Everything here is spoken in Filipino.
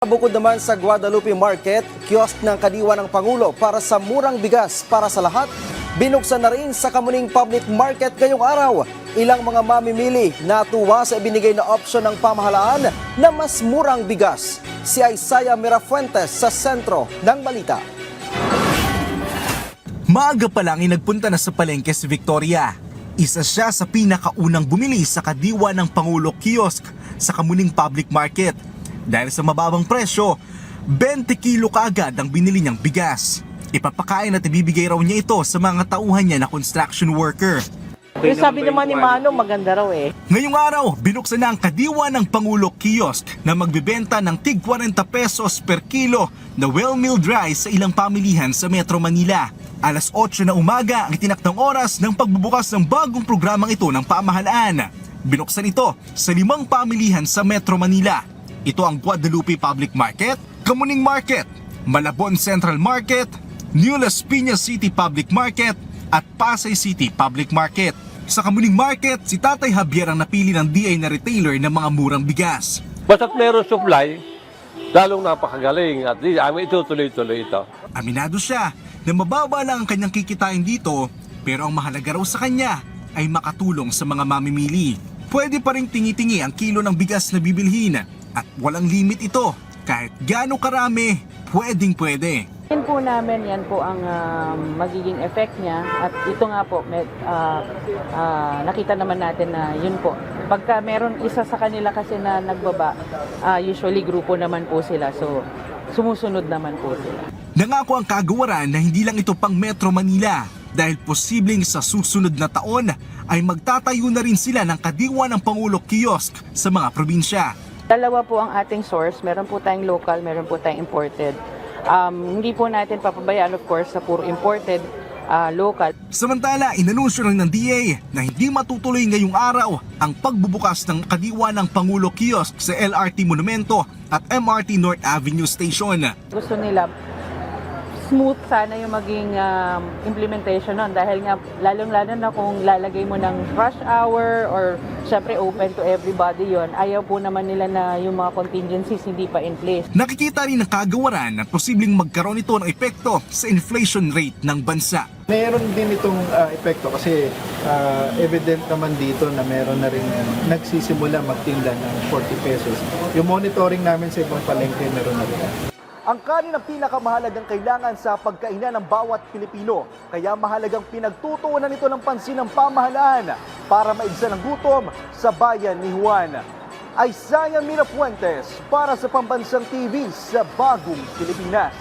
Bukod naman sa Guadalupe Market, kiosk ng kadiwa ng Pangulo para sa murang bigas para sa lahat, binuksan na rin sa Kamuning Public Market ngayong araw. Ilang mga mamimili natuwa sa ibinigay na opsyon ng pamahalaan na mas murang bigas. Si Isaiah Mirafuentes sa sentro ng balita. Maaga pa lang nagpunta na sa palengke si Victoria. Isa siya sa pinakaunang bumili sa kadiwa ng Pangulo kiosk sa Kamuning Public Market. Dahil sa mababang presyo, 20 kilo kaagad ang binili niyang bigas. Ipapakain at ibibigay raw niya ito sa mga tauhan niya na construction worker. Yung sabi naman ni Manong, maganda raw eh. Ngayong araw, binuksan na ang kadiwa ng Pangulo kiosk na magbibenta ng tig 40 pesos per kilo na well-milled rice sa ilang pamilihan sa Metro Manila. Alas 8 na umaga ang itinakdang oras ng pagbubukas ng bagong programang ito ng pamahalaan. Binuksan ito sa 5 pamilihan sa Metro Manila. Ito ang Guadalupe Public Market, Kamuning Market, Malabon Central Market, New Las Piñas City Public Market at Pasay City Public Market. Sa Kamuning Market, si Tatay Javier ang napili ng DA na retailer ng mga murang bigas. Basta't meron supply, lalong napakagaling at amin itutuloy-tuloy ito. Aminado siya na mababa lang ang kanyang kikitain dito, pero ang mahalaga raw sa kanya ay makatulong sa mga mamimili. Pwede pa rin tingi-tingi ang kilo ng bigas na bibilhin at walang limit ito. Kahit gaano karami, pwedeng-pwede. Yan po namin, yan po ang magiging effect niya. At ito nga po, nakita naman natin na yun po. Pagka meron isa sa kanila kasi na nagbaba, usually grupo naman po sila. So, sumusunod naman po sila. Nangako ang kagawaran na hindi lang ito pang Metro Manila dahil posibleng sa susunod na taon ay magtatayo na rin sila ng kadiwa ng Pangulo kiosk sa mga probinsya. Dalawa po ang ating source. Meron po tayong local, meron po tayong imported. Hindi po natin papabayaan of course sa puro imported, local. Samantala, inanunsyo rin ng DA na hindi matutuloy ngayong araw ang pagbubukas ng kadiwa ng Pangulo kiosk sa LRT Monumento at MRT North Avenue Station. Gusto nila smooth sana yung maging implementation nun dahil nga lalong-lalo na kung lalagay mo ng rush hour or syempre open to everybody yon, ayaw po naman nila na yung mga contingencies hindi pa in place. Nakikita rin ng kagawaran na posibleng magkaroon ito ng epekto sa inflation rate ng bansa. Meron din itong epekto kasi evident naman dito na meron na rin nagsisimula magtinda ng 40 pesos. Yung monitoring namin sa ibang palengke meron na rin. Ang kanin ang pinakamahalagang kailangan sa pagkainan ng bawat Pilipino. Kaya mahalagang pinagtutuunan ito ng pansin ng pamahalaan para maigsan ang gutom sa bayan ni Juan. Isaiah Mirafuentes para sa Pambansang TV sa Bagong Pilipinas.